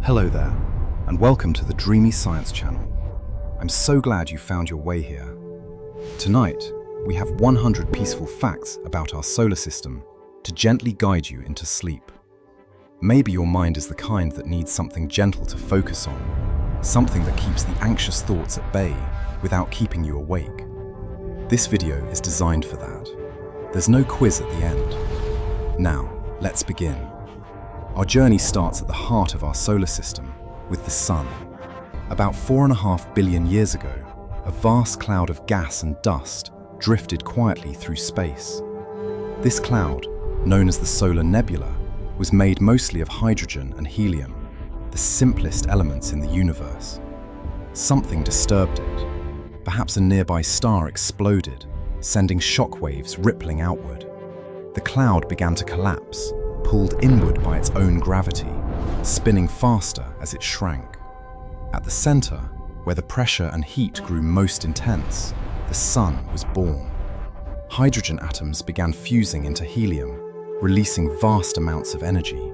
Hello there, and welcome to the Dreamy Science Channel. I'm so glad you found your way here. Tonight, we have 100 peaceful facts about our solar system to gently guide you into sleep. Maybe your mind is the kind that needs something gentle to focus on, something that keeps the anxious thoughts at bay without keeping you awake. This video is designed for that. There's no quiz at the end. Now, let's begin. Our journey starts at the heart of our solar system, with the Sun. About 4.5 billion years ago, a vast cloud of gas and dust drifted quietly through space. This cloud, known as the solar nebula, was made mostly of hydrogen and helium, the simplest elements in the universe. Something disturbed it. Perhaps a nearby star exploded, sending shockwaves rippling outward. The cloud began to collapse, pulled inward by its own gravity, spinning faster as it shrank. At the center, where the pressure and heat grew most intense, the Sun was born. Hydrogen atoms began fusing into helium, releasing vast amounts of energy.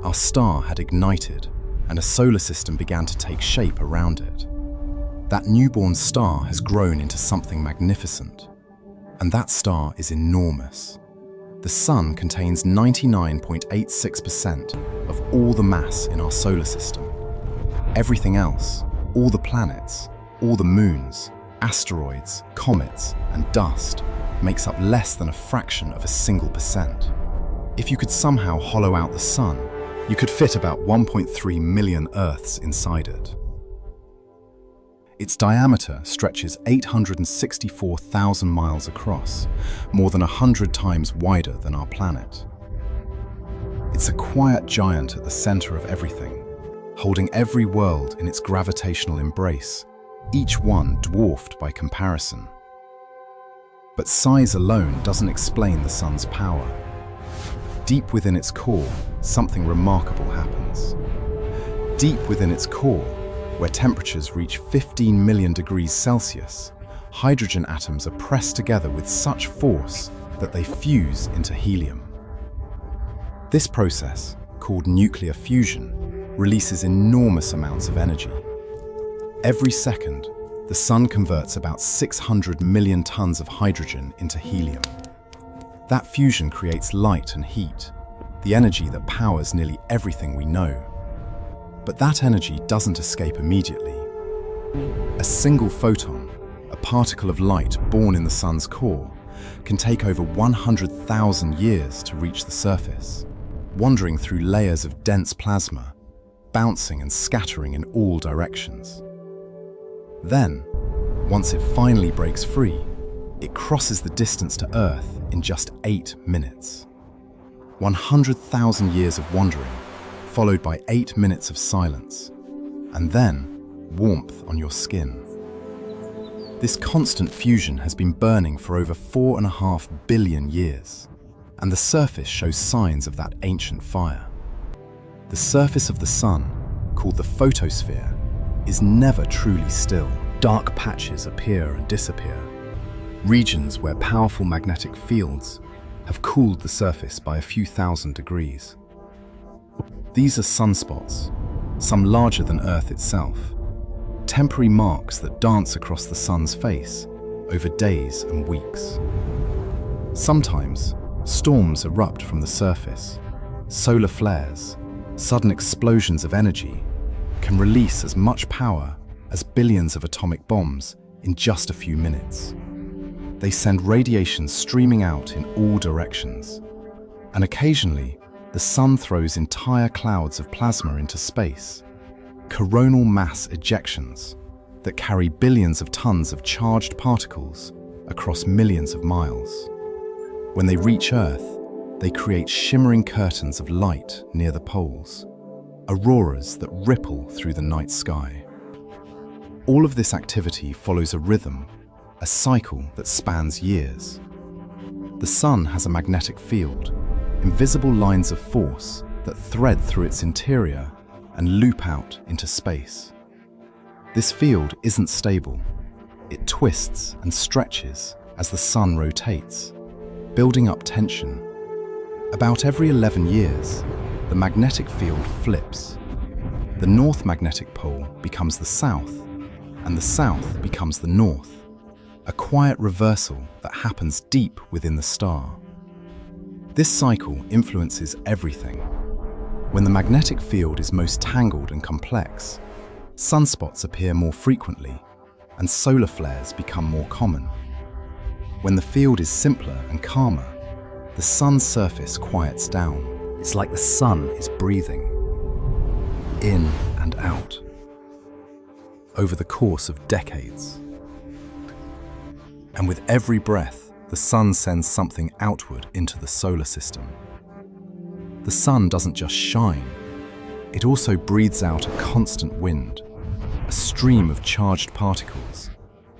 Our star had ignited, and a solar system began to take shape around it. That newborn star has grown into something magnificent, and that star is enormous. The Sun contains 99.86% of all the mass in our solar system. Everything else, all the planets, all the moons, asteroids, comets, and dust, makes up less than a fraction of a single percent. If you could somehow hollow out the Sun, you could fit about 1.3 million Earths inside it. Its diameter stretches 864,000 miles across, more than 100 times wider than our planet. It's a quiet giant at the center of everything, holding every world in its gravitational embrace, each one dwarfed by comparison. But size alone doesn't explain the Sun's power. Deep within its core, something remarkable happens. Deep within its core, where temperatures reach 15 million degrees Celsius, hydrogen atoms are pressed together with such force that they fuse into helium. This process, called nuclear fusion, releases enormous amounts of energy. Every second, the Sun converts about 600 million tons of hydrogen into helium. That fusion creates light and heat, the energy that powers nearly everything we know. But that energy doesn't escape immediately. A single photon, a particle of light born in the Sun's core, can take over 100,000 years to reach the surface, wandering through layers of dense plasma, bouncing and scattering in all directions. Then, once it finally breaks free, it crosses the distance to Earth in just 8 minutes. 100,000 years of wandering, followed by 8 minutes of silence, and then warmth on your skin. This constant fusion has been burning for over 4.5 billion years, and the surface shows signs of that ancient fire. The surface of the Sun, called the photosphere, is never truly still. Dark patches appear and disappear, regions where powerful magnetic fields have cooled the surface by a few thousand degrees. These are sunspots, some larger than Earth itself, temporary marks that dance across the Sun's face over days and weeks. Sometimes, storms erupt from the surface. Solar flares, sudden explosions of energy, can release as much power as billions of atomic bombs in just a few minutes. They send radiation streaming out in all directions, and occasionally, the Sun throws entire clouds of plasma into space, coronal mass ejections that carry billions of tons of charged particles across millions of miles. When they reach Earth, they create shimmering curtains of light near the poles, auroras that ripple through the night sky. All of this activity follows a rhythm, a cycle that spans years. The Sun has a magnetic field, invisible lines of force that thread through its interior and loop out into space. This field isn't stable. It twists and stretches as the Sun rotates, building up tension. About every 11 years, the magnetic field flips. The the north magnetic pole becomes the south, and the south becomes the north, a quiet reversal that happens deep within the star. This cycle influences everything. When the magnetic field is most tangled and complex, sunspots appear more frequently, and solar flares become more common. When the field is simpler and calmer, the sun's surface quiets down. It's like the sun is breathing, in and out, over the course of decades. And with every breath, the sun sends something outward into the solar system. The sun doesn't just shine, it also breathes out a constant wind, a stream of charged particles,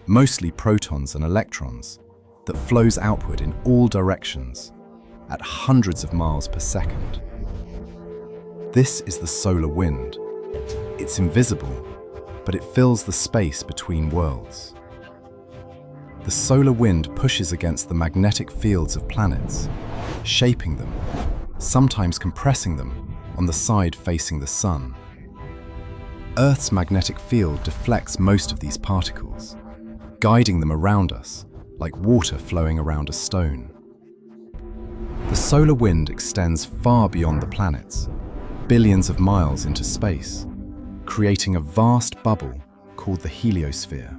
mostly protons and electrons, that flows outward in all directions at hundreds of miles per second. This is the solar wind. It's invisible, but it fills the space between worlds. The solar wind pushes against the magnetic fields of planets, shaping them, sometimes compressing them on the side facing the sun. Earth's magnetic field deflects most of these particles, guiding them around us like water flowing around a stone. The solar wind extends far beyond the planets, billions of miles into space, creating a vast bubble called the heliosphere.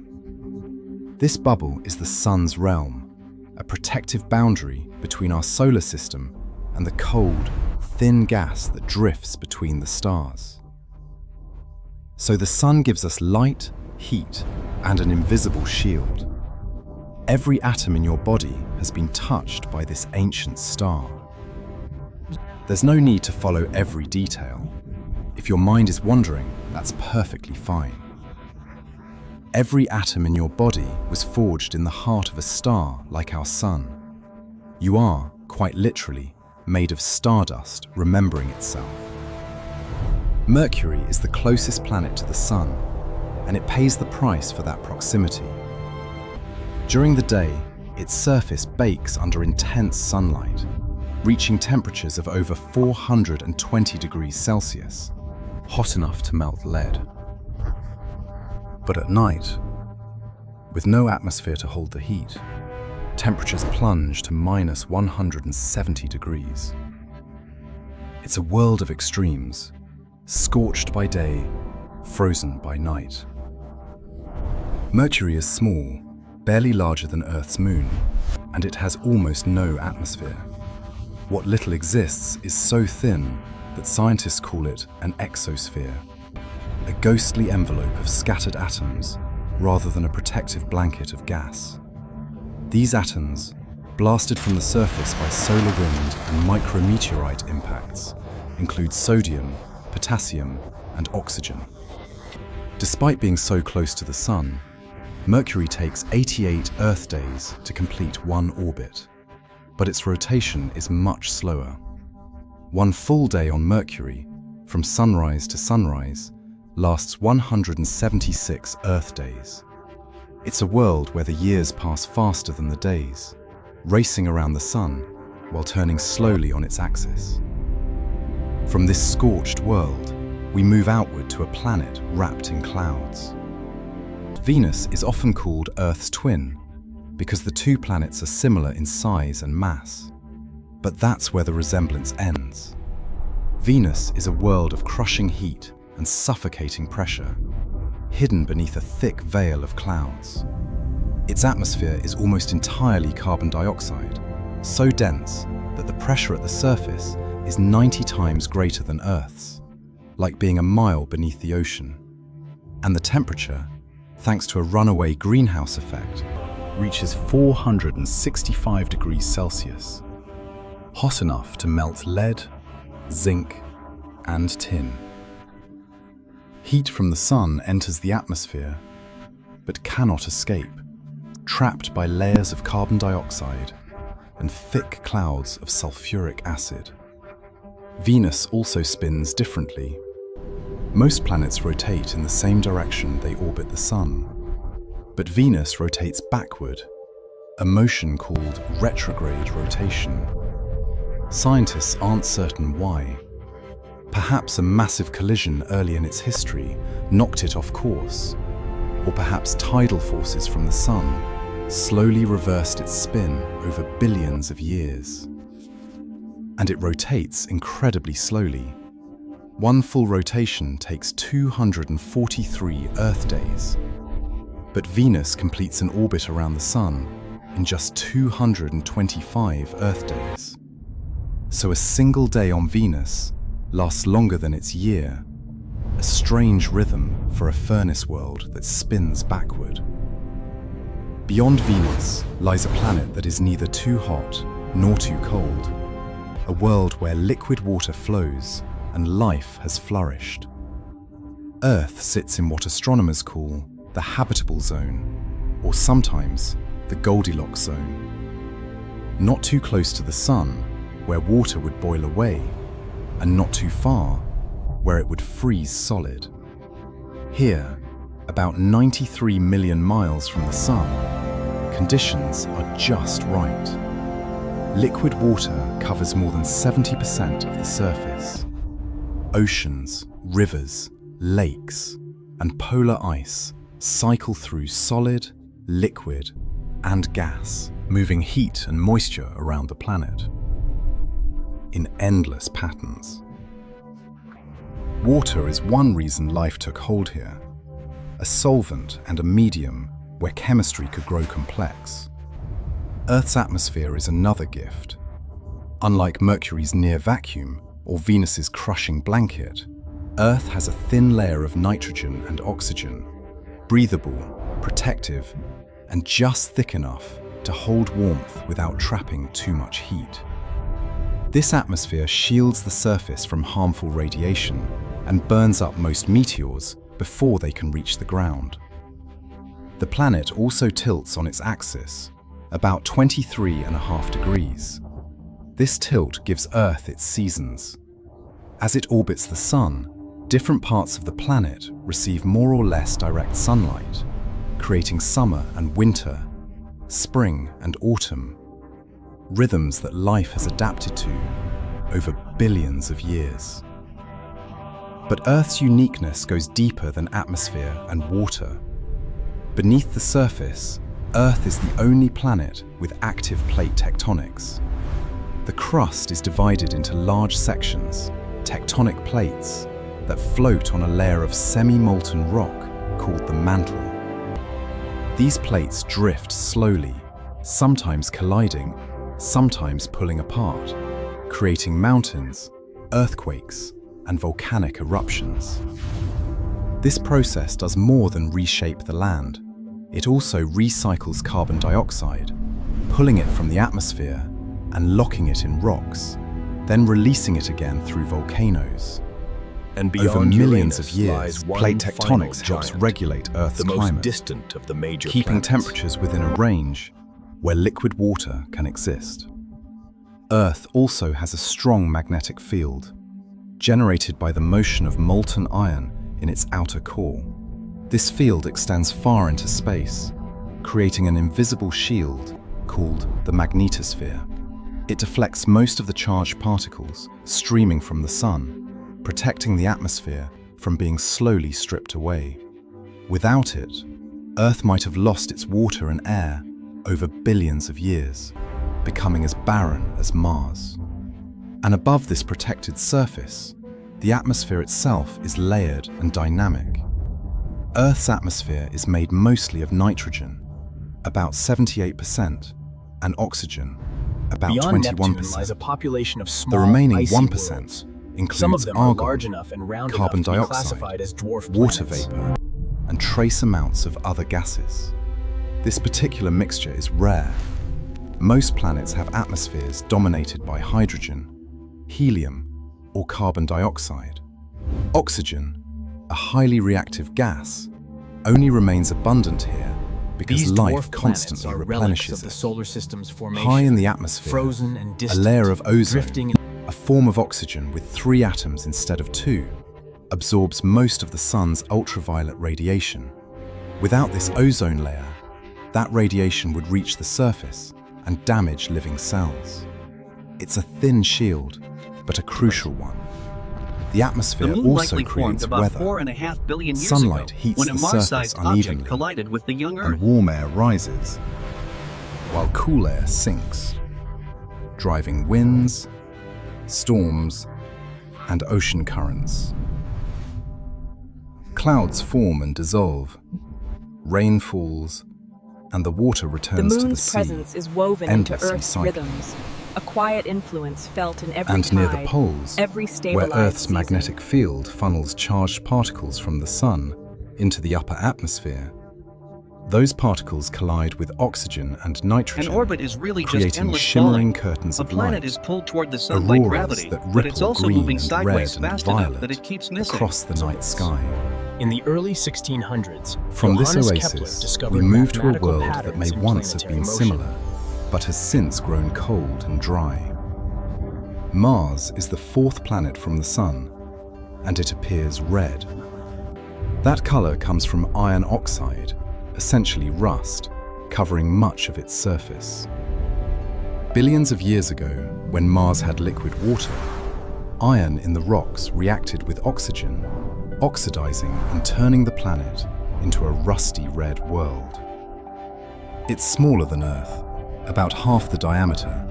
This bubble is the sun's realm, a protective boundary between our solar system and the cold, thin gas that drifts between the stars. So the sun gives us light, heat, and an invisible shield. Every atom in your body has been touched by this ancient star. There's no need to follow every detail. If your mind is wandering, that's perfectly fine. Every atom in your body was forged in the heart of a star like our sun. You are, quite literally, made of stardust remembering itself. Mercury is the closest planet to the sun, and it pays the price for that proximity. During the day, its surface bakes under intense sunlight, reaching temperatures of over 420 degrees Celsius, hot enough to melt lead. But at night, with no atmosphere to hold the heat, temperatures plunge to minus 170 degrees. It's a world of extremes, scorched by day, frozen by night. Mercury is small, barely larger than Earth's moon, and it has almost no atmosphere. What little exists is so thin that scientists call it an exosphere, a ghostly envelope of scattered atoms rather than a protective blanket of gas. These atoms, blasted from the surface by solar wind and micrometeorite impacts, include sodium, potassium, and oxygen. Despite being so close to the sun, Mercury takes 88 Earth days to complete one orbit, but its rotation is much slower. One full day on Mercury, from sunrise to sunrise, lasts 176 Earth days. It's a world where the years pass faster than the days, racing around the sun while turning slowly on its axis. From this scorched world, we move outward to a planet wrapped in clouds. Venus is often called Earth's twin because the two planets are similar in size and mass. But that's where the resemblance ends. Venus is a world of crushing heat and suffocating pressure, hidden beneath a thick veil of clouds. Its atmosphere is almost entirely carbon dioxide, so dense that the pressure at the surface is 90 times greater than Earth's, like being a mile beneath the ocean. And the temperature, thanks to a runaway greenhouse effect, reaches 465 degrees Celsius, hot enough to melt lead, zinc, and tin. Heat from the sun enters the atmosphere, but cannot escape, trapped by layers of carbon dioxide and thick clouds of sulfuric acid. Venus also spins differently. Most planets rotate in the same direction they orbit the sun, but Venus rotates backward, a motion called retrograde rotation. Scientists aren't certain why. Perhaps a massive collision early in its history knocked it off course, or perhaps tidal forces from the sun slowly reversed its spin over billions of years. And it rotates incredibly slowly. One full rotation takes 243 Earth days, but Venus completes an orbit around the sun in just 225 Earth days. So a single day on Venus lasts longer than its year, a strange rhythm for a furnace world that spins backward. Beyond Venus lies a planet that is neither too hot nor too cold, a world where liquid water flows and life has flourished. Earth sits in what astronomers call the habitable zone, or sometimes the Goldilocks zone. Not too close to the sun, where water would boil away, and not too far, where it would freeze solid. Here, about 93 million miles from the sun, conditions are just right. Liquid water covers more than 70% of the surface. Oceans, rivers, lakes, and polar ice cycle through solid, liquid, and gas, moving heat and moisture around the planet in endless patterns. Water is one reason life took hold here, a solvent and a medium where chemistry could grow complex. Earth's atmosphere is another gift. Unlike Mercury's near vacuum or Venus's crushing blanket, Earth has a thin layer of nitrogen and oxygen, breathable, protective, and just thick enough to hold warmth without trapping too much heat. This atmosphere shields the surface from harmful radiation and burns up most meteors before they can reach the ground. The planet also tilts on its axis, about 23.5 degrees. This tilt gives Earth its seasons. As it orbits the sun, different parts of the planet receive more or less direct sunlight, creating summer and winter, spring and autumn, rhythms that life has adapted to over billions of years. But Earth's uniqueness goes deeper than atmosphere and water. Beneath the surface, Earth is the only planet with active plate tectonics. The crust is divided into large sections, tectonic plates, that float on a layer of semi-molten rock called the mantle. These plates drift slowly, sometimes colliding, sometimes pulling apart, creating mountains, earthquakes, and volcanic eruptions. This process does more than reshape the land. It also recycles carbon dioxide, pulling it from the atmosphere and locking it in rocks, then releasing it again through volcanoes. And Over beyond millions Uranus of years, lies one plate final tectonics helps giant, regulate Earth's the most climate, distant of the major keeping planets. temperatures within a range where liquid water can exist. Earth also has a strong magnetic field, generated by the motion of molten iron in its outer core. This field extends far into space, creating an invisible shield called the magnetosphere. It deflects most of the charged particles streaming from the sun, protecting the atmosphere from being slowly stripped away. Without it, Earth might have lost its water and air over billions of years, becoming as barren as Mars. And above this protected surface, the atmosphere itself is layered and dynamic. Earth's atmosphere is made mostly of nitrogen, about 78%, and oxygen, about Beyond Neptune 21%. lies a population of small, The remaining icy 1% worlds. includes Some of them are argon, large enough and round carbon enough to be dioxide, classified as dwarf water planets. vapor, and trace amounts of other gases. This particular mixture is rare. Most planets have atmospheres dominated by hydrogen, helium, or carbon dioxide. Oxygen, a highly reactive gas, only remains abundant here because These life dwarf planets constantly are relics replenishes of the it. solar system's formation, High in the atmosphere, frozen and a distant, layer of ozone, drifting. a form of oxygen with 3 atoms instead of 2, absorbs most of the sun's ultraviolet radiation. Without this ozone layer, that radiation would reach the surface and damage living cells. It's a thin shield, but a crucial one. The The atmosphere moon also likely formed creates about weather. 4.5 billion years Sunlight ago heats when a the surface Mars-sized object unevenly, collided with the young and Earth. warm air rises, while cool air sinks, driving winds, storms, and ocean currents. Clouds form and dissolve, rain falls, and the water The returns to the moon's sea, presence is woven into endlessly Earth's cycling. rhythms, a quiet influence felt in every And near the tide, poles, every where stabilized Earth's season. magnetic field funnels charged particles from the sun into the upper atmosphere, those particles collide with oxygen and An nitrogen, orbit is really just creating endless shimmering falling. curtains A of planet light, is pulled toward the sun by auroras gravity, that but it's ripple also green moving and sideways red and fast enough violet that it keeps missing. across the night sky. In the early 1600s, From this Johannes Kepler oasis, discovered we move to a mathematical world that patterns may in once have been planetary motion. similar, but has since grown cold and dry. Mars is the fourth planet from the Sun, and it appears red. That color comes from iron oxide, essentially rust, covering much of its surface. Billions of years ago, when Mars had liquid water, iron in the rocks reacted with oxygen, oxidizing and turning the planet into a rusty red world. It's smaller than Earth, about half the diameter,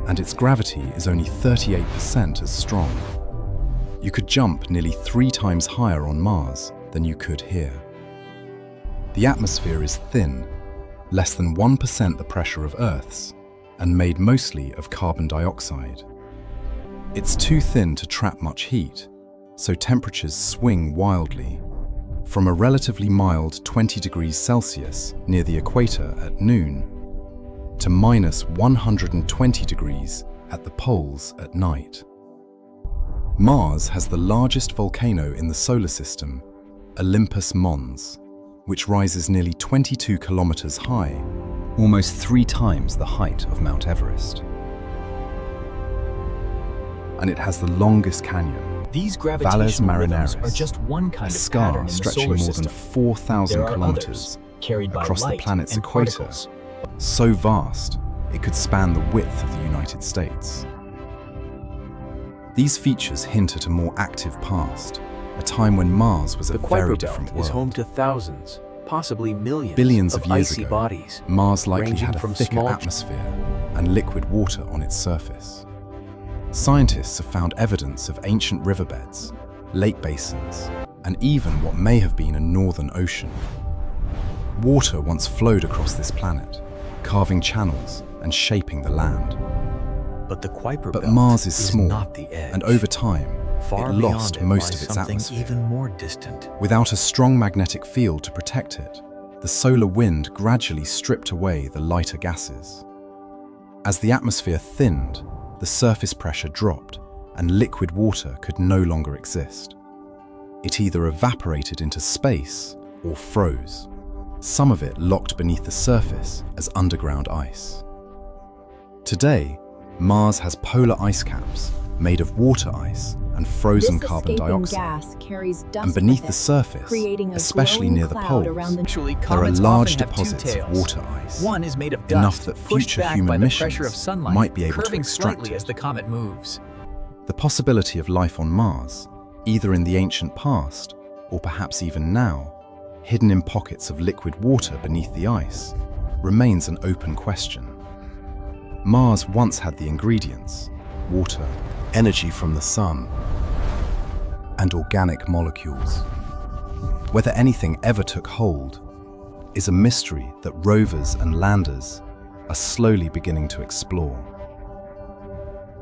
and its gravity is only 38% as strong. You could jump nearly 3 times higher on Mars than you could here. The atmosphere is thin, less than 1% the pressure of Earth's, and made mostly of carbon dioxide. It's too thin to trap much heat, so temperatures swing wildly, from a relatively mild 20 degrees Celsius near the equator at noon to minus 120 degrees at the poles at night. Mars has the largest volcano in the solar system, Olympus Mons, which rises nearly 22 kilometers high, almost 3 times the height of Mount Everest. And it has the longest canyon, These Valles gravitational rhythms Marineris, are just one a kind of scar pattern in the stretching solar more than system. 4,000 There are kilometers others, carried by across the light planet's and equator, particles. so vast it could span the width of the United States. These features hint at a more active past, a time when Mars was a The very Kuiper different Belt is home world. to thousands, possibly millions, Billions of years icy ago, bodies. Mars likely ranging had a from thicker small- atmosphere and liquid water on its surface. Scientists have found evidence of ancient riverbeds, lake basins, and even what may have been a northern ocean. Water once flowed across this planet, carving channels and shaping the land. But the Kuiper But Belt Mars is small, not the edge. and over time, Far it lost beyond it most lies of its something atmosphere. even more distant. Without a strong magnetic field to protect it, the solar wind gradually stripped away the lighter gases. As the atmosphere thinned, the surface pressure dropped, and liquid water could no longer exist. It either evaporated into space or froze, some of it locked beneath the surface as underground ice. Today, Mars has polar ice caps made of water ice and frozen This carbon escaping dioxide. gas carries dust And beneath with the it, surface, creating a especially glowing near the cloud poles, around the Actually, there are comets large often have two deposits of tails. water ice, One is made of enough dust, that pushed future back human by the missions pressure of sunlight, might be able to curving extract slightly as it. the comet moves. The possibility of life on Mars, either in the ancient past or perhaps even now, hidden in pockets of liquid water beneath the ice, remains an open question. Mars once had the ingredients: water, energy from the sun, and organic molecules. Whether anything ever took hold is a mystery that rovers and landers are slowly beginning to explore.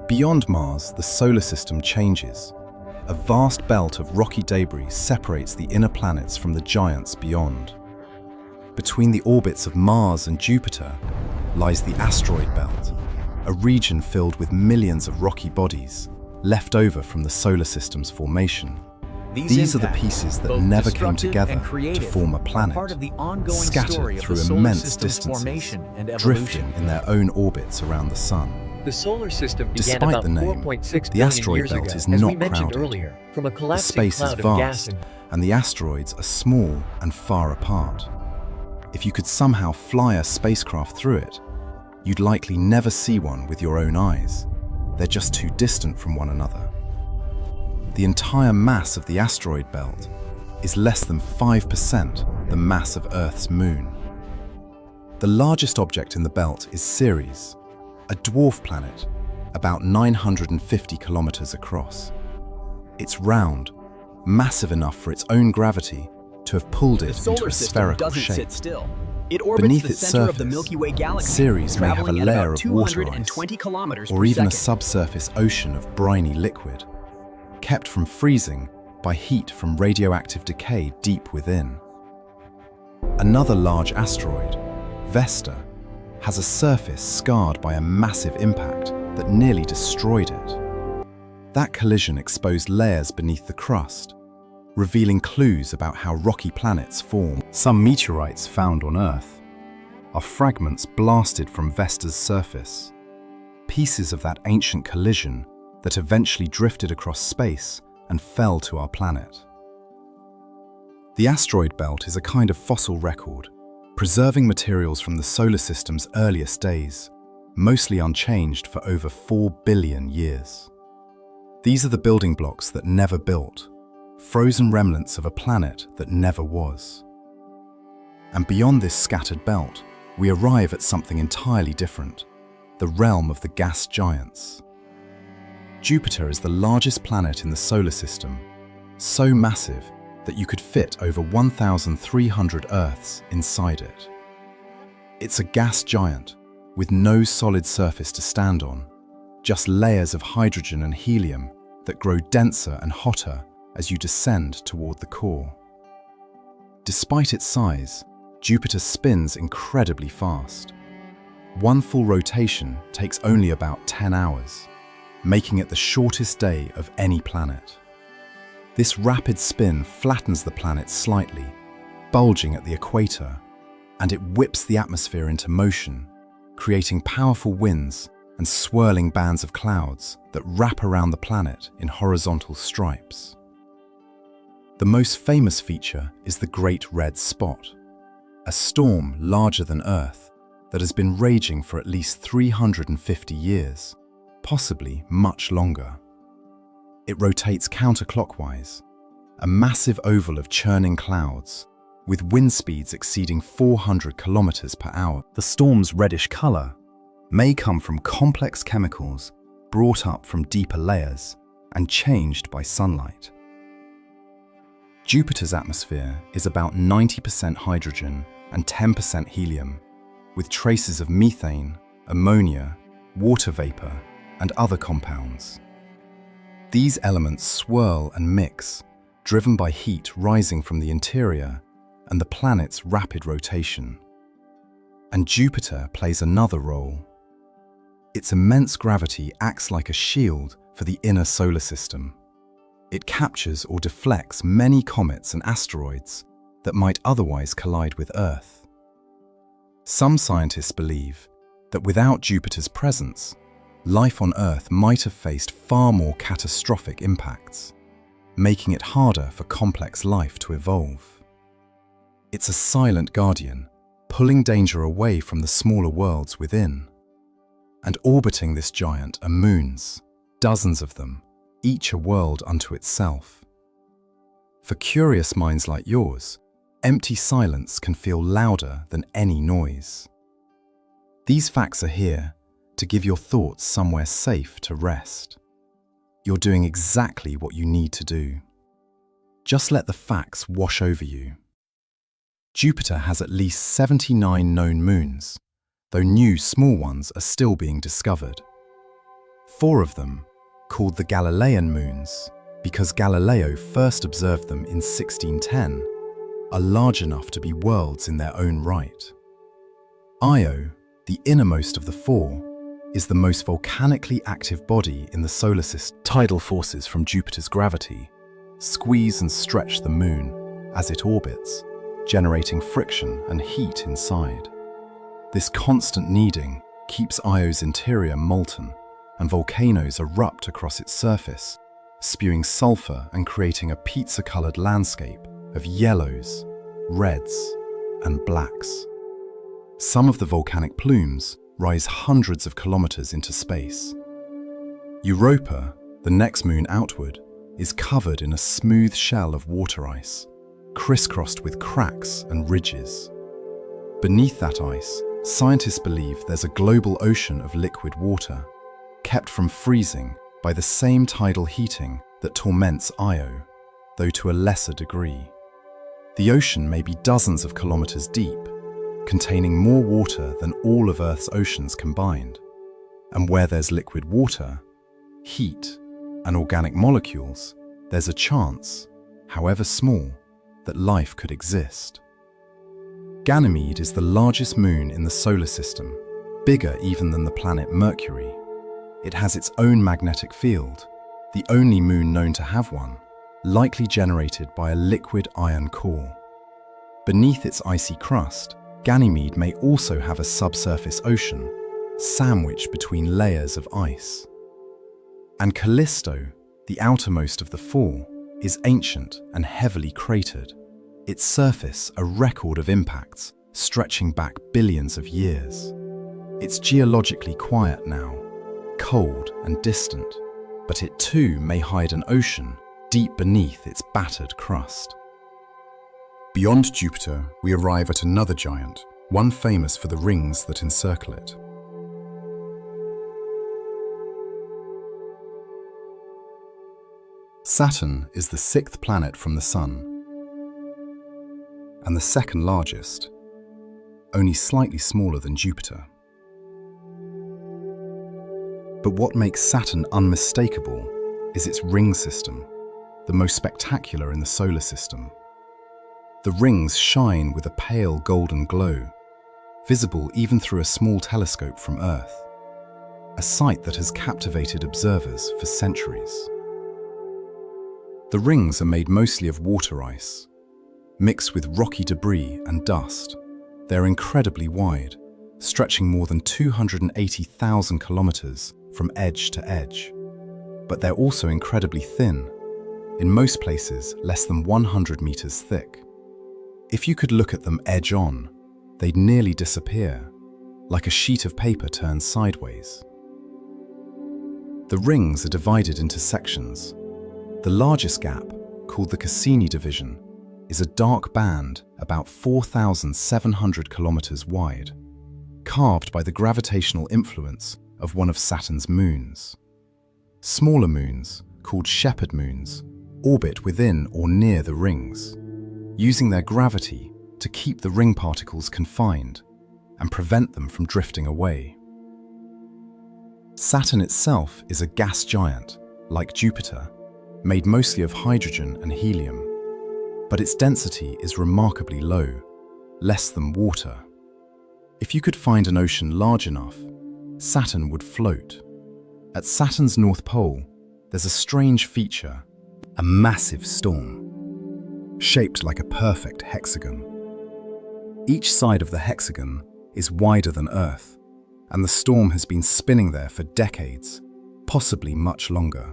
Beyond Mars, the solar system changes. A vast belt of rocky debris separates the inner planets from the giants beyond. Between the orbits of Mars and Jupiter lies the asteroid belt, a region filled with millions of rocky bodies left over from the solar system's formation. These are the impacts, pieces that both never came destructive together and to creative, form a planet, part of the ongoing scattered story of through the solar immense system's distances, formation and evolution. drifting in their own orbits around the Sun. The solar system began Despite about the name, 4.6 the billion asteroid years belt ago, is as we not mentioned crowded. earlier, from a The collapsing space is cloud of gas vast, and and the asteroids are small and far apart. If you could somehow fly a spacecraft through it, you'd likely never see one with your own eyes. They're just too distant from one another. the entire mass of the asteroid belt is less than 5% the mass of Earth's moon. The largest object in the belt is Ceres, a dwarf planet about 950 kilometers across. It's round, massive enough for its own gravity to have pulled The it solar into a system spherical doesn't shape. sit still. It orbits Beneath the its center of the surface, Milky Way galaxy, Ceres may have a traveling at layer about of water ice, 220 kilometers or per even a second. subsurface ocean of briny liquid, kept from freezing by heat from radioactive decay deep within. Another large asteroid, Vesta, has a surface scarred by a massive impact that nearly destroyed it. That collision exposed layers beneath the crust, revealing clues about how rocky planets form. Some meteorites found on Earth are fragments blasted from Vesta's surface, pieces of that ancient collision that eventually drifted across space and fell to our planet. The asteroid belt is a kind of fossil record, preserving materials from the solar system's earliest days, mostly unchanged for over 4 billion years. These are the building blocks that never built, frozen remnants of a planet that never was. And beyond this scattered belt, we arrive at something entirely different, the realm of the gas giants. Jupiter is the largest planet in the solar system, so massive that you could fit over 1,300 Earths inside it. It's a gas giant with no solid surface to stand on, just layers of hydrogen and helium that grow denser and hotter as you descend toward the core. Despite its size, Jupiter spins incredibly fast. One full rotation takes only about 10 hours, making it the shortest day of any planet. This rapid spin flattens the planet slightly, bulging at the equator, and it whips the atmosphere into motion, creating powerful winds and swirling bands of clouds that wrap around the planet in horizontal stripes. The most famous feature is the Great Red Spot, a storm larger than Earth that has been raging for at least 350 years, possibly much longer. It rotates counterclockwise, a massive oval of churning clouds, with wind speeds exceeding 400 kilometers per hour. The storm's reddish color may come from complex chemicals brought up from deeper layers and changed by sunlight. Jupiter's atmosphere is about 90% hydrogen and 10% helium, with traces of methane, ammonia, water vapor, and other compounds. These elements swirl and mix, driven by heat rising from the interior and the planet's rapid rotation. And Jupiter plays another role. Its immense gravity acts like a shield for the inner solar system. It captures or deflects many comets and asteroids that might otherwise collide with Earth. Some scientists believe that without Jupiter's presence, life on Earth might have faced far more catastrophic impacts, making it harder for complex life to evolve. It's a silent guardian, pulling danger away from the smaller worlds within. And orbiting this giant are moons, dozens of them, each a world unto itself. For curious minds like yours, empty silence can feel louder than any noise. These facts are here to give your thoughts somewhere safe to rest. You're doing exactly what you need to do. Just let the facts wash over you. Jupiter has at least 79 known moons, though new small ones are still being discovered. 4 of them, called the Galilean moons, because Galileo first observed them in 1610, are large enough to be worlds in their own right. Io, the innermost of the 4, is the most volcanically active body in the solar system. Tidal forces from Jupiter's gravity squeeze and stretch the moon as it orbits, generating friction and heat inside. This constant kneading keeps Io's interior molten, and volcanoes erupt across its surface, spewing sulfur and creating a pizza-colored landscape of yellows, reds, and blacks. Some of the volcanic plumes rise hundreds of kilometers into space. Europa, the next moon outward, is covered in a smooth shell of water ice, crisscrossed with cracks and ridges. Beneath that ice, scientists believe there's a global ocean of liquid water, kept from freezing by the same tidal heating that torments Io, though to a lesser degree. The ocean may be dozens of kilometers deep, containing more water than all of Earth's oceans combined. And where there's liquid water, heat, and organic molecules, there's a chance, however small, that life could exist. Ganymede is the largest moon in the solar system, bigger even than the planet Mercury. It has its own magnetic field, the only moon known to have one, likely generated by a liquid iron core. Beneath its icy crust, Ganymede may also have a subsurface ocean, sandwiched between layers of ice. And Callisto, the outermost of the four, is ancient and heavily cratered, its surface a record of impacts stretching back billions of years. It's geologically quiet now, cold and distant, but it too may hide an ocean deep beneath its battered crust. Beyond Jupiter, we arrive at another giant, one famous for the rings that encircle it. Saturn is the sixth planet from the Sun, and the second largest, only slightly smaller than Jupiter. But what makes Saturn unmistakable is its ring system, the most spectacular in the solar system. The rings shine with a pale golden glow, visible even through a small telescope from Earth, a sight that has captivated observers for centuries. The rings are made mostly of water ice, mixed with rocky debris and dust. They're incredibly wide, stretching more than 280,000 kilometers from edge to edge. But they're also incredibly thin, in most places less than 100 meters thick. If you could look at them edge on, they'd nearly disappear, like a sheet of paper turned sideways. The rings are divided into sections. The largest gap, called the Cassini division, is a dark band about 4,700 kilometers wide, carved by the gravitational influence of one of Saturn's moons. Smaller moons, called shepherd moons, orbit within or near the rings, using their gravity to keep the ring particles confined and prevent them from drifting away. Saturn itself is a gas giant, like Jupiter, made mostly of hydrogen and helium, but its density is remarkably low, less than water. If you could find an ocean large enough, Saturn would float. At Saturn's North Pole, there's a strange feature, a massive storm, shaped like a perfect hexagon. Each side of the hexagon is wider than Earth, and the storm has been spinning there for decades, possibly much longer.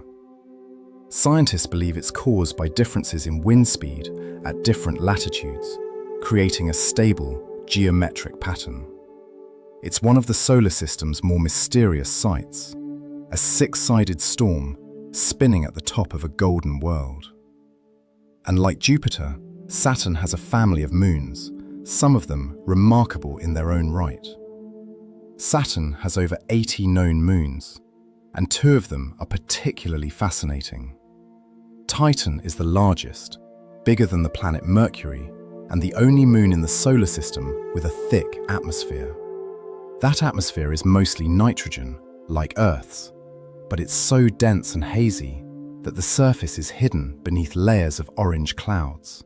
Scientists believe it's caused by differences in wind speed at different latitudes, creating a stable, geometric pattern. It's one of the solar system's more mysterious sights, a six-sided storm spinning at the top of a golden world. And like Jupiter, Saturn has a family of moons, some of them remarkable in their own right. Saturn has over 80 known moons, and 2 of them are particularly fascinating. Titan is the largest, bigger than the planet Mercury, and the only moon in the solar system with a thick atmosphere. That atmosphere is mostly nitrogen, like Earth's, but it's so dense and hazy that the surface is hidden beneath layers of orange clouds.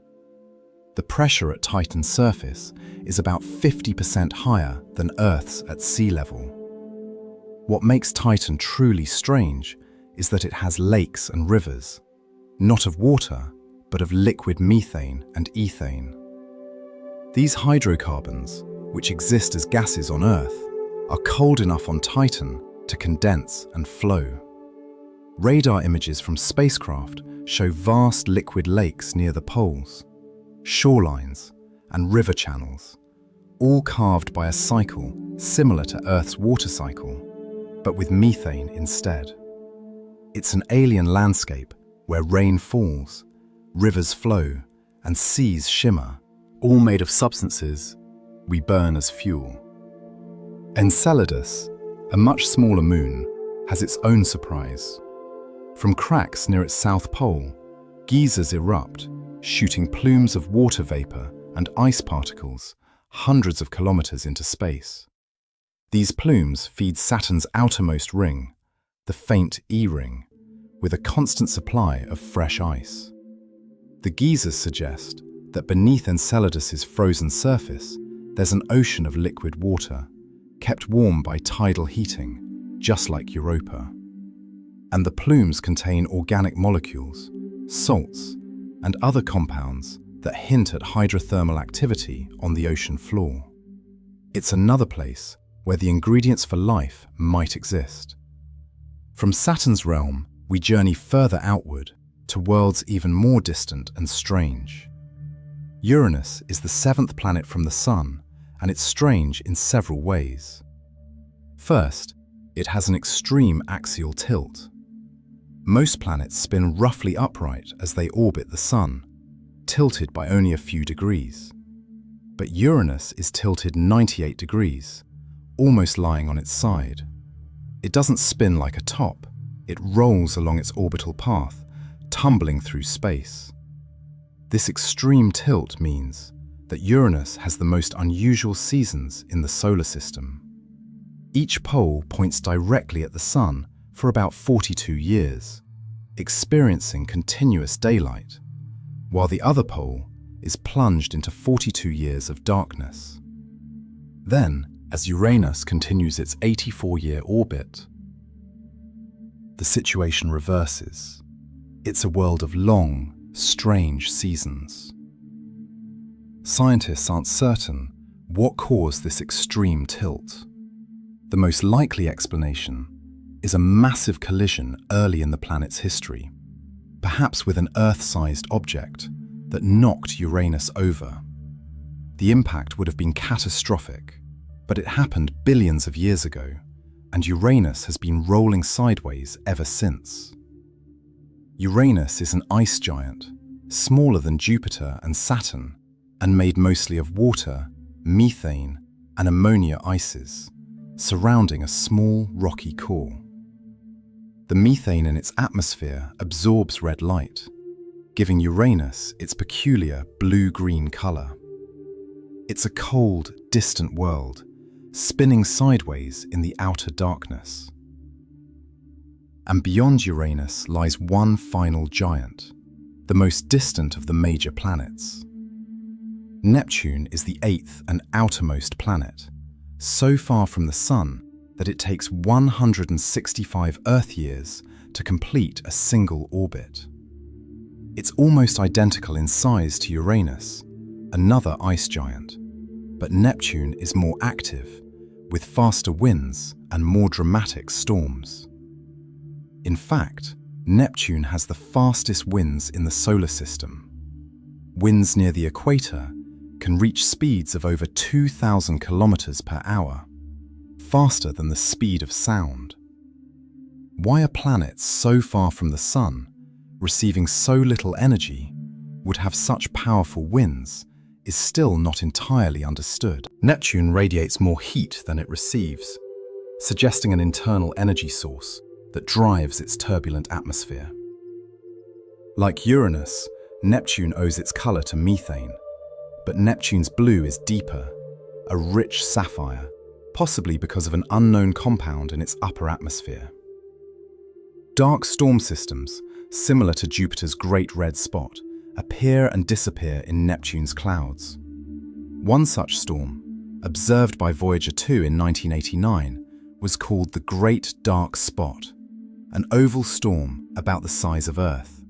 The pressure at Titan's surface is about 50% higher than Earth's at sea level. What makes Titan truly strange is that it has lakes and rivers, not of water, but of liquid methane and ethane. These hydrocarbons, which exist as gases on Earth, are cold enough on Titan to condense and flow. Radar images from spacecraft show vast liquid lakes near the poles, shorelines, and river channels, all carved by a cycle similar to Earth's water cycle, but with methane instead. It's an alien landscape where rain falls, rivers flow, and seas shimmer, all made of substances we burn as fuel. Enceladus, a much smaller moon, has its own surprise. From cracks near its south pole, geysers erupt, shooting plumes of water vapor and ice particles hundreds of kilometers into space. These plumes feed Saturn's outermost ring, the faint E-ring, with a constant supply of fresh ice. The geysers suggest that beneath Enceladus's frozen surface, there's an ocean of liquid water, kept warm by tidal heating, just like Europa. And the plumes contain organic molecules, salts, and other compounds that hint at hydrothermal activity on the ocean floor. It's another place where the ingredients for life might exist. From Saturn's realm, we journey further outward to worlds even more distant and strange. Uranus is the seventh planet from the Sun, and it's strange in several ways. First, it has an extreme axial tilt. Most planets spin roughly upright as they orbit the Sun, tilted by only a few degrees. But Uranus is tilted 98 degrees, almost lying on its side. It doesn't spin like a top, it rolls along its orbital path, tumbling through space. This extreme tilt means that Uranus has the most unusual seasons in the solar system. Each pole points directly at the Sun for about 42 years, experiencing continuous daylight, while the other pole is plunged into 42 years of darkness. Then, as Uranus continues its 84-year orbit, the situation reverses. It's a world of long, strange seasons. Scientists aren't certain what caused this extreme tilt. The most likely explanation is a massive collision early in the planet's history, perhaps with an Earth-sized object that knocked Uranus over. The impact would have been catastrophic, but it happened billions of years ago, and Uranus has been rolling sideways ever since. Uranus is an ice giant, smaller than Jupiter and Saturn, and made mostly of water, methane, and ammonia ices, surrounding a small rocky core. The methane in its atmosphere absorbs red light, giving Uranus its peculiar blue-green color. It's a cold, distant world, spinning sideways in the outer darkness. And beyond Uranus lies one final giant, the most distant of the major planets. Neptune is the eighth and outermost planet, so far from the Sun that it takes 165 Earth years to complete a single orbit. It's almost identical in size to Uranus, another ice giant, but Neptune is more active, with faster winds and more dramatic storms. In fact, Neptune has the fastest winds in the solar system. Winds near the equator can reach speeds of over 2,000 kilometers per hour, faster than the speed of sound. Why a planet so far from the Sun, receiving so little energy, would have such powerful winds is still not entirely understood. Neptune radiates more heat than it receives, suggesting an internal energy source that drives its turbulent atmosphere. Like Uranus, Neptune owes its color to methane, but Neptune's blue is deeper, a rich sapphire, possibly because of an unknown compound in its upper atmosphere. Dark storm systems, similar to Jupiter's Great Red Spot, appear and disappear in Neptune's clouds. One such storm, observed by Voyager 2 in 1989, was called the Great Dark Spot, an oval storm about the size of Earth.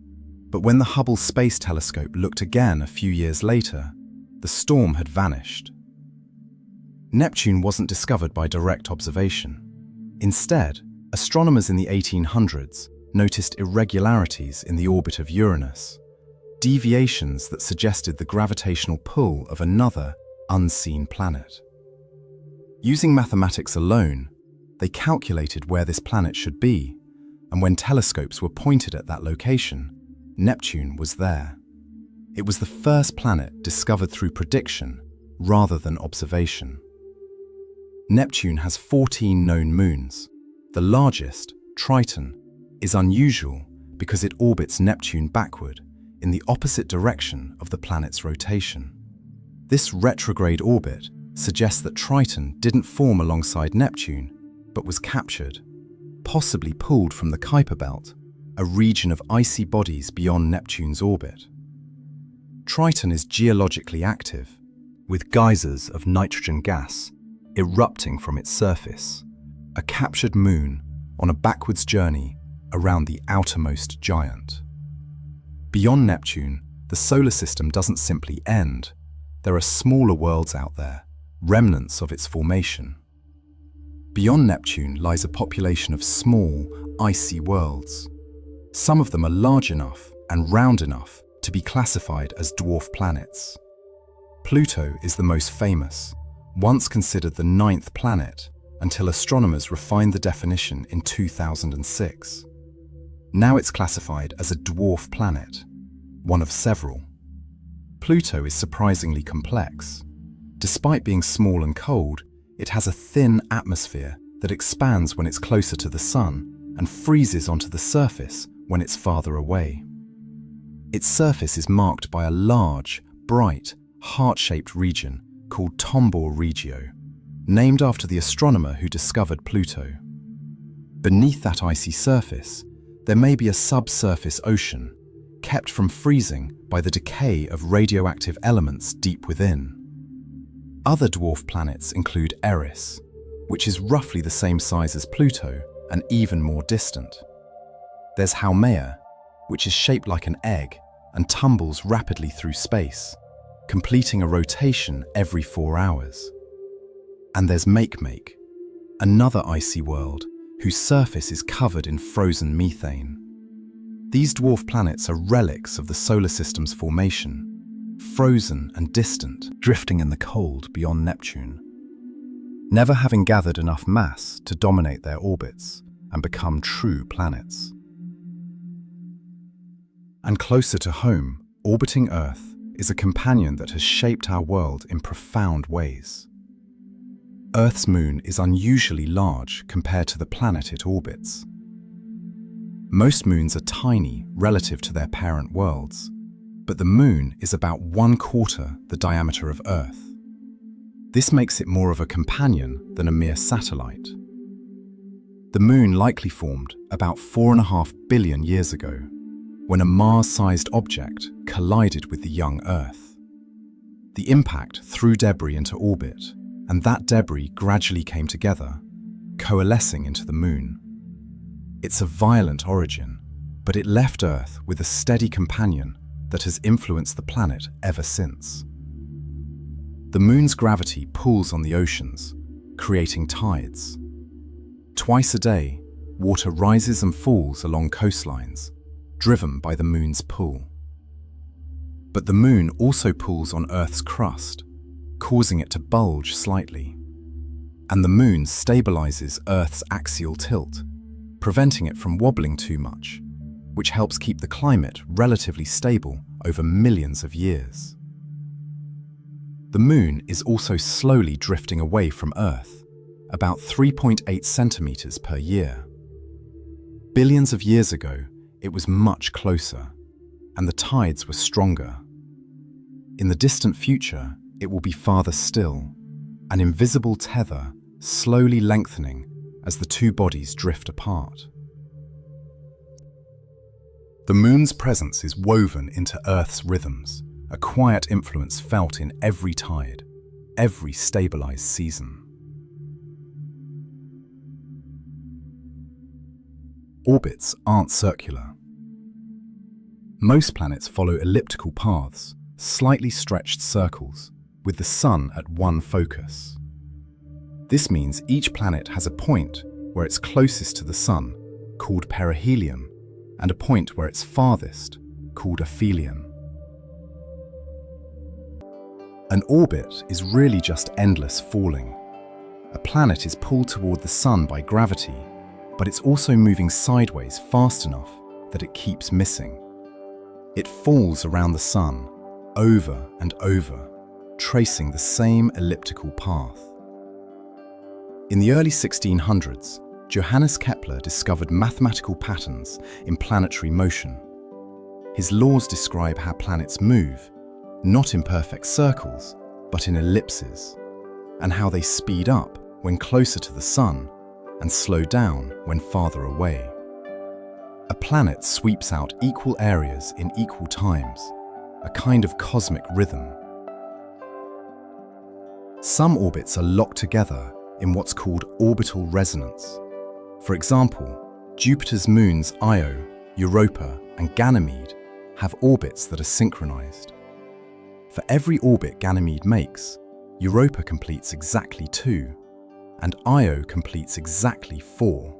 But when the Hubble Space Telescope looked again a few years later, the storm had vanished. Neptune wasn't discovered by direct observation. Instead, astronomers in the 1800s noticed irregularities in the orbit of Uranus, deviations that suggested the gravitational pull of another unseen planet. Using mathematics alone, they calculated where this planet should be, and when telescopes were pointed at that location, Neptune was there. It was the first planet discovered through prediction rather than observation. Neptune has 14 known moons. The largest, Triton, is unusual because it orbits Neptune backward in the opposite direction of the planet's rotation. This retrograde orbit suggests that Triton didn't form alongside Neptune, but was captured, possibly pulled from the Kuiper Belt, a region of icy bodies beyond Neptune's orbit. Triton is geologically active, with geysers of nitrogen gas erupting from its surface, a captured moon on a backwards journey around the outermost giant. Beyond Neptune, the solar system doesn't simply end. There are smaller worlds out there, remnants of its formation. Beyond Neptune lies a population of small, icy worlds. Some of them are large enough and round enough to be classified as dwarf planets. Pluto is the most famous, once considered the 9th planet until astronomers refined the definition in 2006. Now it's classified as a dwarf planet, one of several. Pluto is surprisingly complex. Despite being small and cold, it has a thin atmosphere that expands when it's closer to the Sun and freezes onto the surface when it's farther away. Its surface is marked by a large, bright, heart-shaped region called Tombor Regio, named after the astronomer who discovered Pluto. Beneath that icy surface, there may be a subsurface ocean, kept from freezing by the decay of radioactive elements deep within. Other dwarf planets include Eris, which is roughly the same size as Pluto and even more distant. There's Haumea, which is shaped like an egg and tumbles rapidly through space, completing a rotation every 4 hours. And there's Makemake, another icy world whose surface is covered in frozen methane. These dwarf planets are relics of the solar system's formation, frozen and distant, drifting in the cold beyond Neptune, never having gathered enough mass to dominate their orbits and become true planets. And closer to home, orbiting Earth is a companion that has shaped our world in profound ways. Earth's moon is unusually large compared to the planet it orbits. Most moons are tiny relative to their parent worlds, but the moon is about 1/4 the diameter of Earth. This makes it more of a companion than a mere satellite. The moon likely formed about 4.5 billion years ago, when a Mars-sized object collided with the young Earth. The impact threw debris into orbit, and that debris gradually came together, coalescing into the moon. It's a violent origin, but it left Earth with a steady companion that has influenced the planet ever since. The moon's gravity pulls on the oceans, creating tides. Twice a day, water rises and falls along coastlines, driven by the moon's pull. But the moon also pulls on Earth's crust, causing it to bulge slightly. And the moon stabilizes Earth's axial tilt, preventing it from wobbling too much, which helps keep the climate relatively stable over millions of years. The moon is also slowly drifting away from Earth, about 3.8 centimeters per year. Billions of years ago, it was much closer, and the tides were stronger. In the distant future, it will be farther still, an invisible tether slowly lengthening as the two bodies drift apart. The moon's presence is woven into Earth's rhythms, a quiet influence felt in every tide, every stabilized season. Orbits aren't circular. Most planets follow elliptical paths, slightly stretched circles, with the Sun at one focus. This means each planet has a point where it's closest to the Sun, called perihelion, and a point where it's farthest, called aphelion. An orbit is really just endless falling. A planet is pulled toward the Sun by gravity, but it's also moving sideways fast enough that it keeps missing. It falls around the sun, over and over, tracing the same elliptical path. In the early 1600s, Johannes Kepler discovered mathematical patterns in planetary motion. His laws describe how planets move, not in perfect circles, but in ellipses, and how they speed up when closer to the sun and slow down when farther away. A planet sweeps out equal areas in equal times, a kind of cosmic rhythm. Some orbits are locked together in what's called orbital resonance. For example, Jupiter's moons Io, Europa, and Ganymede have orbits that are synchronized. For every orbit Ganymede makes, Europa completes exactly 2, and Io completes exactly 4.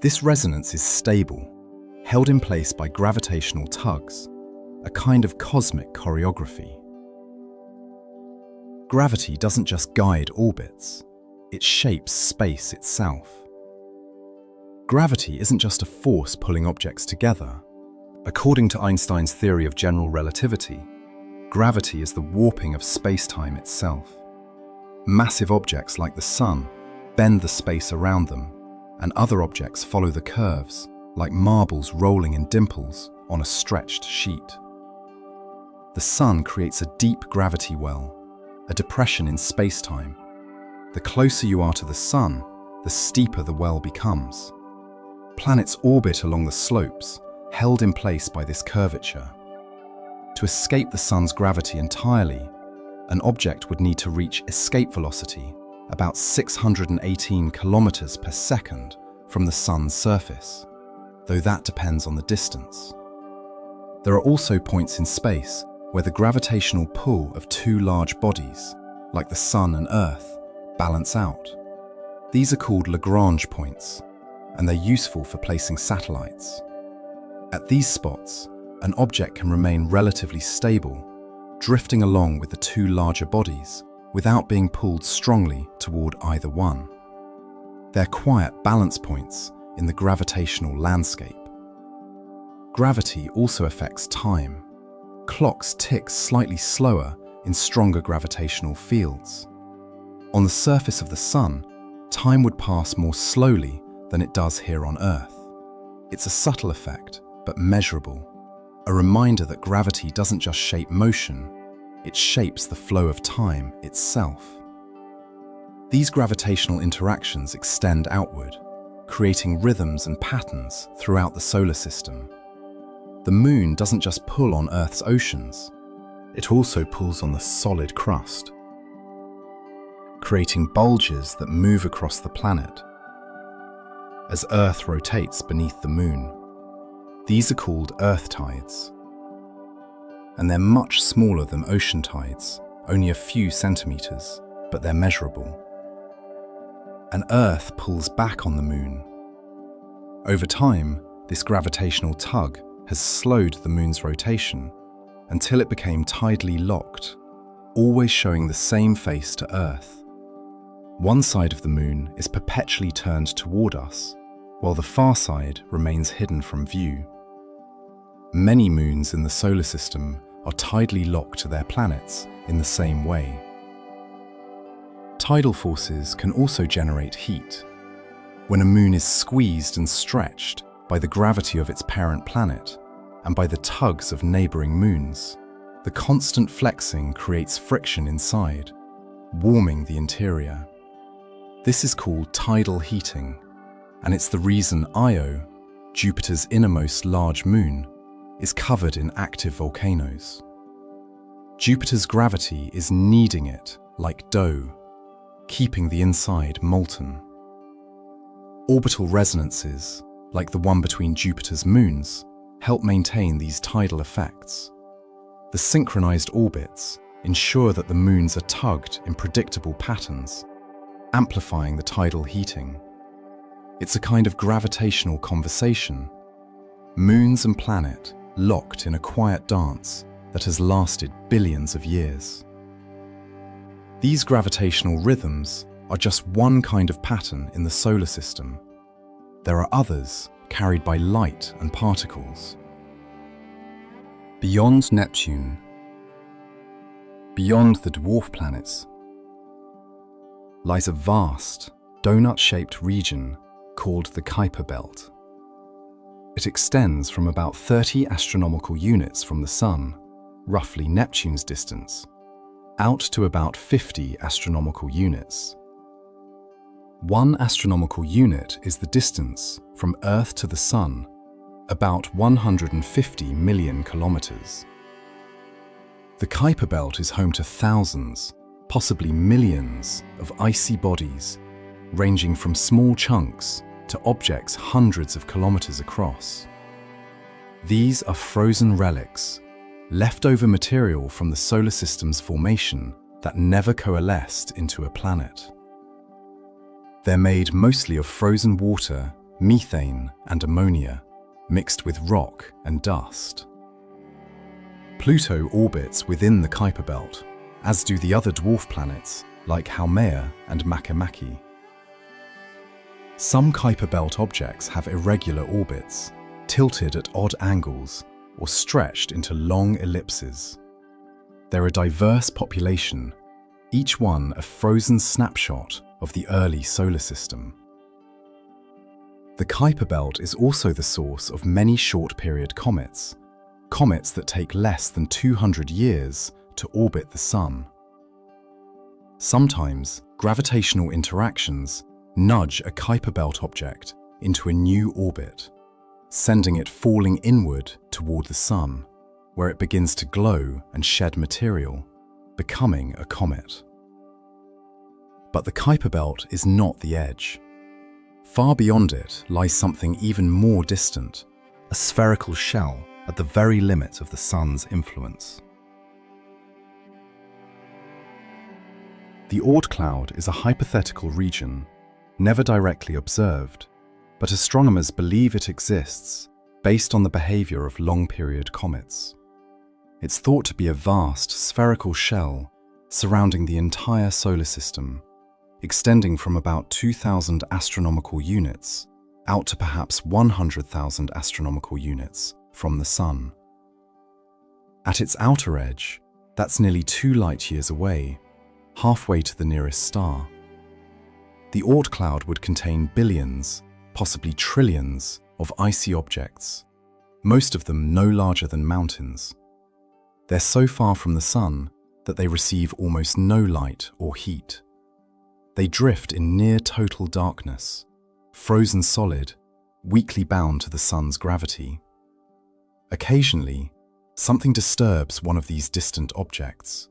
This resonance is stable, held in place by gravitational tugs, a kind of cosmic choreography. Gravity doesn't just guide orbits, it shapes space itself. Gravity isn't just a force pulling objects together. According to Einstein's theory of general relativity, gravity is the warping of space-time itself. Massive objects like the sun bend the space around them, and other objects follow the curves, like marbles rolling in dimples on a stretched sheet. The sun creates a deep gravity well, a depression in space-time. The closer you are to the sun, the steeper the well becomes. Planets orbit along the slopes, held in place by this curvature. To escape the sun's gravity entirely, an object would need to reach escape velocity about 618 kilometers per second from the sun's surface, though that depends on the distance. There are also points in space where the gravitational pull of two large bodies, like the sun and Earth, balance out. These are called Lagrange points, and they're useful for placing satellites. At these spots, an object can remain relatively stable, drifting along with the two larger bodies without being pulled strongly toward either one. They're quiet balance points in the gravitational landscape. Gravity also affects time. Clocks tick slightly slower in stronger gravitational fields. On the surface of the sun, time would pass more slowly than it does here on Earth. It's a subtle effect, but measurable, a reminder that gravity doesn't just shape motion, it shapes the flow of time itself. These gravitational interactions extend outward, creating rhythms and patterns throughout the solar system. The moon doesn't just pull on Earth's oceans, it also pulls on the solid crust, creating bulges that move across the planet as Earth rotates beneath the moon. These are called Earth tides, and they're much smaller than ocean tides, only a few centimeters, but they're measurable. And Earth pulls back on the moon. Over time, this gravitational tug has slowed the moon's rotation until it became tidally locked, always showing the same face to Earth. One side of the moon is perpetually turned toward us, while the far side remains hidden from view. Many moons in the solar system are tidally locked to their planets in the same way. Tidal forces can also generate heat. When a moon is squeezed and stretched by the gravity of its parent planet and by the tugs of neighboring moons, the constant flexing creates friction inside, warming the interior. This is called tidal heating, and it's the reason Io, Jupiter's innermost large moon, is covered in active volcanoes. Jupiter's gravity is kneading it like dough, keeping the inside molten. Orbital resonances, like the one between Jupiter's moons, help maintain these tidal effects. The synchronized orbits ensure that the moons are tugged in predictable patterns, amplifying the tidal heating. It's a kind of gravitational conversation. Moons and planet locked in a quiet dance that has lasted billions of years. These gravitational rhythms are just one kind of pattern in the solar system. There are others carried by light and particles. Beyond Neptune, beyond the dwarf planets, lies a vast, donut-shaped region called the Kuiper Belt. It extends from about 30 astronomical units from the Sun, roughly Neptune's distance, out to about 50 astronomical units. 1 astronomical unit is the distance from Earth to the Sun, about 150 million kilometers. The Kuiper Belt is home to thousands, possibly millions, of icy bodies, ranging from small chunks to objects hundreds of kilometers across. These are frozen relics, leftover material from the solar system's formation that never coalesced into a planet. They're made mostly of frozen water, methane, and ammonia, mixed with rock and dust. Pluto orbits within the Kuiper Belt, as do the other dwarf planets like Haumea and Makemake. Some Kuiper Belt objects have irregular orbits, tilted at odd angles or stretched into long ellipses. They're a diverse population, each one a frozen snapshot of the early solar system. The Kuiper Belt is also the source of many short-period comets, comets that take less than 200 years to orbit the Sun. Sometimes, gravitational interactions nudge a Kuiper Belt object into a new orbit, sending it falling inward toward the Sun, where it begins to glow and shed material, becoming a comet. But the Kuiper Belt is not the edge. Far beyond it lies something even more distant, a spherical shell at the very limit of the Sun's influence. The Oort cloud is a hypothetical region, never directly observed, but astronomers believe it exists based on the behavior of long-period comets. It's thought to be a vast spherical shell surrounding the entire solar system, extending from about 2,000 astronomical units out to perhaps 100,000 astronomical units from the Sun. At its outer edge, that's nearly 2 light-years away, halfway to the nearest star. The Oort cloud would contain billions, possibly trillions, of icy objects, most of them no larger than mountains. They're so far from the Sun that they receive almost no light or heat. They drift in near total darkness, frozen solid, weakly bound to the Sun's gravity. Occasionally, something disturbs one of these distant objects.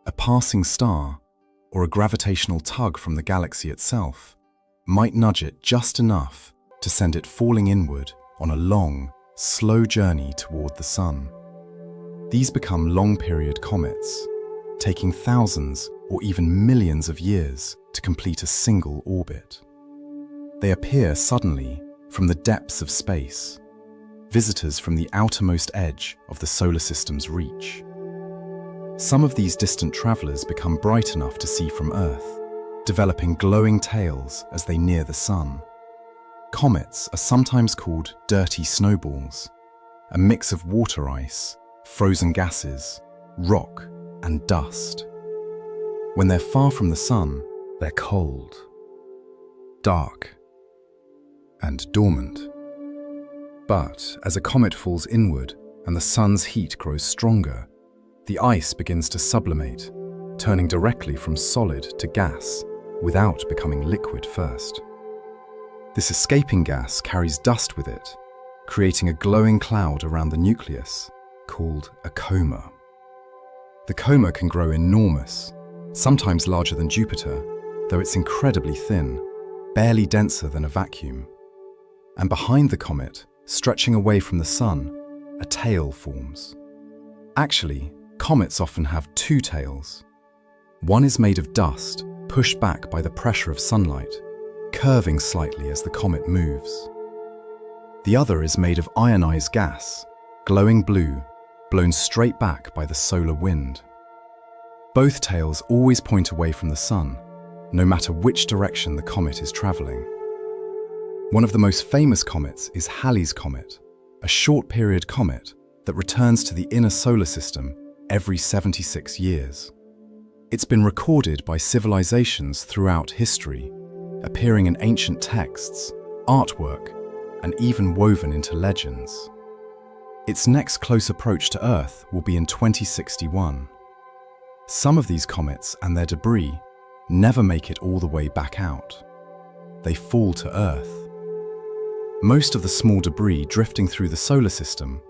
A passing star, or a gravitational tug from the galaxy itself, might nudge it just enough to send it falling inward on a long, slow journey toward the Sun. These become long-period comets, taking thousands or even millions of years to complete a single orbit. They appear suddenly from the depths of space, visitors from the outermost edge of the solar system's reach. Some of these distant travelers become bright enough to see from Earth, developing glowing tails as they near the Sun. Comets are sometimes called dirty snowballs, a mix of water ice, frozen gases, rock, and dust. When they're far from the Sun, they're cold, dark, and dormant. But as a comet falls inward and the Sun's heat grows stronger, the ice begins to sublimate, turning directly from solid to gas without becoming liquid first. This escaping gas carries dust with it, creating a glowing cloud around the nucleus called a coma. The coma can grow enormous, sometimes larger than Jupiter, though it's incredibly thin, barely denser than a vacuum. And behind the comet, stretching away from the Sun, a tail forms. Actually, comets often have 2 tails. One is made of dust, pushed back by the pressure of sunlight, curving slightly as the comet moves. The other is made of ionized gas, glowing blue, blown straight back by the solar wind. Both tails always point away from the Sun, no matter which direction the comet is traveling. One of the most famous comets is Halley's Comet, a short-period comet that returns to the inner solar system every 76 years. It's been recorded by civilizations throughout history, appearing in ancient texts, artwork, and even woven into legends. Its next close approach to Earth will be in 2061. Some of these comets and their debris never make it all the way back out. They fall to Earth. Most of the small debris drifting through the solar system,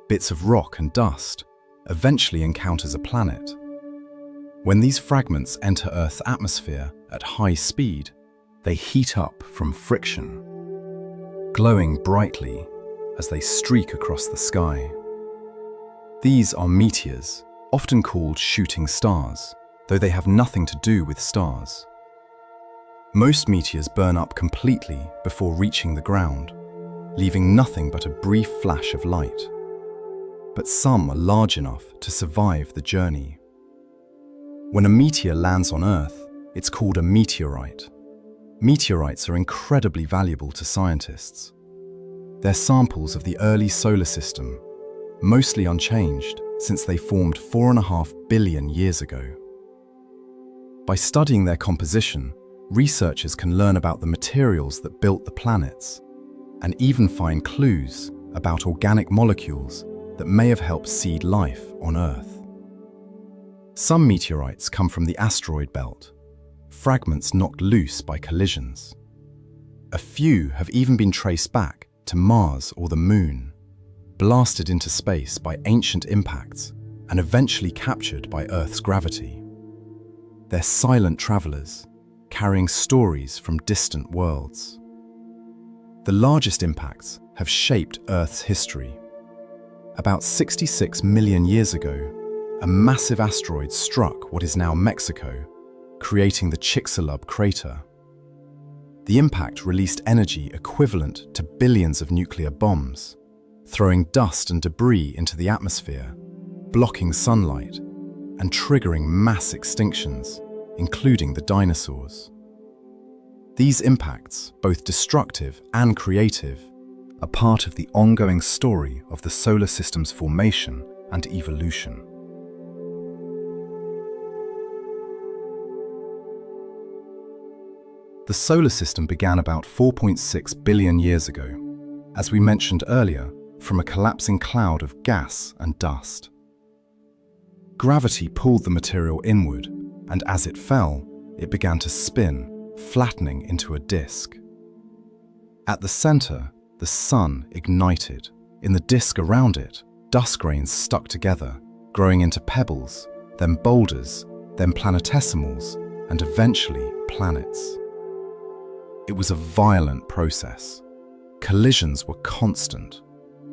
bits of rock and dust, eventually encounters a planet. When these fragments enter Earth's atmosphere at high speed, they heat up from friction, glowing brightly as they streak across the sky. These are meteors, often called shooting stars, though they have nothing to do with stars. Most meteors burn up completely before reaching the ground, leaving nothing but a brief flash of light. But some are large enough to survive the journey. When a meteor lands on Earth, it's called a meteorite. Meteorites are incredibly valuable to scientists. They're samples of the early solar system, mostly unchanged since they formed 4.5 billion years ago. By studying their composition, researchers can learn about the materials that built the planets, and even find clues about organic molecules that may have helped seed life on Earth. Some meteorites come from the asteroid belt, fragments knocked loose by collisions. A few have even been traced back to Mars or the Moon, blasted into space by ancient impacts and eventually captured by Earth's gravity. They're silent travelers, carrying stories from distant worlds. The largest impacts have shaped Earth's history. About 66 million years ago, a massive asteroid struck what is now Mexico, creating the Chicxulub crater. The impact released energy equivalent to billions of nuclear bombs, throwing dust and debris into the atmosphere, blocking sunlight, and triggering mass extinctions, including the dinosaurs. These impacts, both destructive and creative, are part of the ongoing story of the solar system's formation and evolution. The solar system began about 4.6 billion years ago, as we mentioned earlier, from a collapsing cloud of gas and dust. Gravity pulled the material inward, and as it fell, it began to spin, flattening into a disk. At the center, the sun ignited. In the disk around it, dust grains stuck together, growing into pebbles, then boulders, then planetesimals, and eventually planets. It was a violent process. Collisions were constant.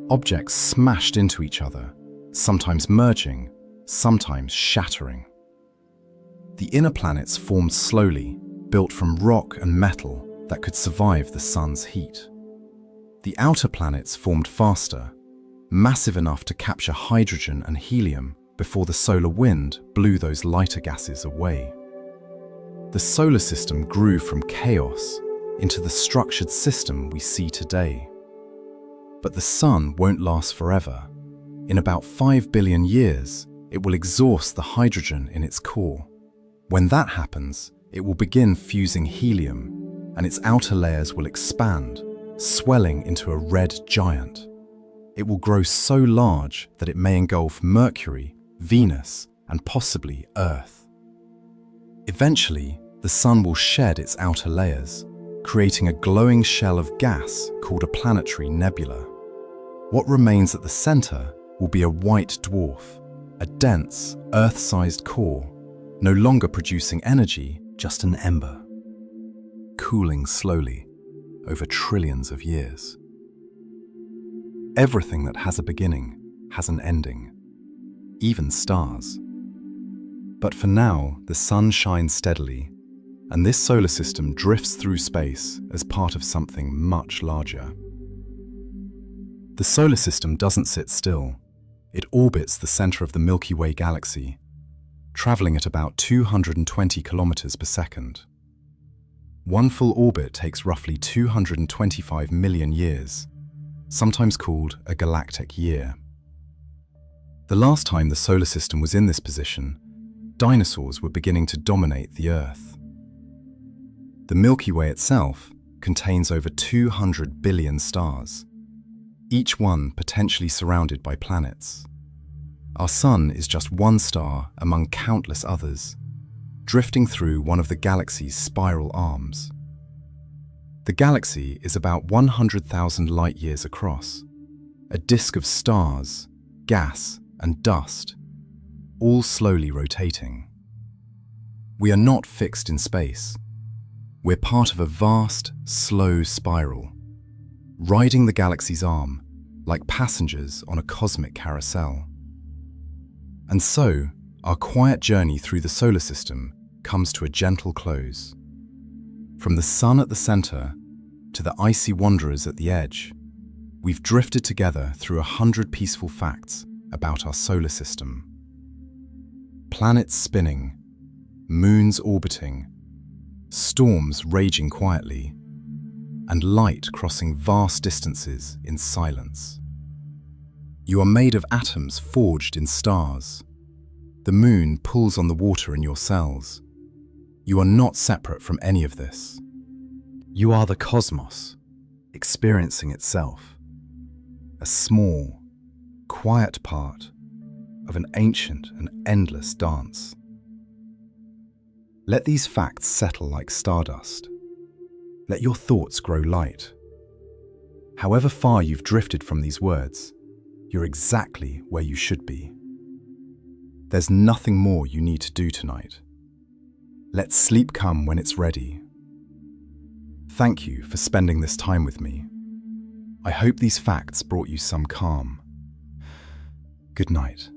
Objects smashed into each other, sometimes merging, sometimes shattering. The inner planets formed slowly, built from rock and metal that could survive the sun's heat. The outer planets formed faster, massive enough to capture hydrogen and helium before the solar wind blew those lighter gases away. The solar system grew from chaos into the structured system we see today. But the sun won't last forever. In about 5 billion years, it will exhaust the hydrogen in its core. When that happens, it will begin fusing helium, and its outer layers will expand, swelling into a red giant. It will grow so large that it may engulf Mercury, Venus, and possibly Earth. Eventually, the sun will shed its outer layers, creating a glowing shell of gas called a planetary nebula. What remains at the center will be a white dwarf, a dense, Earth-sized core, no longer producing energy, just an ember, cooling slowly over trillions of years. Everything that has a beginning has an ending, even stars. But for now, the sun shines steadily, and this solar system drifts through space as part of something much larger. The solar system doesn't sit still. It orbits the center of the Milky Way galaxy, traveling at about 220 kilometers per second. One full orbit takes roughly 225 million years, sometimes called a galactic year. The last time the solar system was in this position, dinosaurs were beginning to dominate the Earth. The Milky Way itself contains over 200 billion stars, each one potentially surrounded by planets. Our Sun is just one star among countless others, drifting through one of the galaxy's spiral arms. The galaxy is about 100,000 light-years across, a disk of stars, gas, and dust, all slowly rotating. We are not fixed in space. We're part of a vast, slow spiral, riding the galaxy's arm like passengers on a cosmic carousel. And so, our quiet journey through the solar system comes to a gentle close. From the sun at the center to the icy wanderers at the edge, we've drifted together through 100 peaceful facts about our solar system. Planets spinning, moons orbiting, storms raging quietly, and light crossing vast distances in silence. You are made of atoms forged in stars. The moon pulls on the water in your cells. You are not separate from any of this. You are the cosmos, experiencing itself. A small, quiet part of an ancient and endless dance. Let these facts settle like stardust. Let your thoughts grow light. However far you've drifted from these words, you're exactly where you should be. There's nothing more you need to do tonight. Let sleep come when it's ready. Thank you for spending this time with me. I hope these facts brought you some calm. Good night.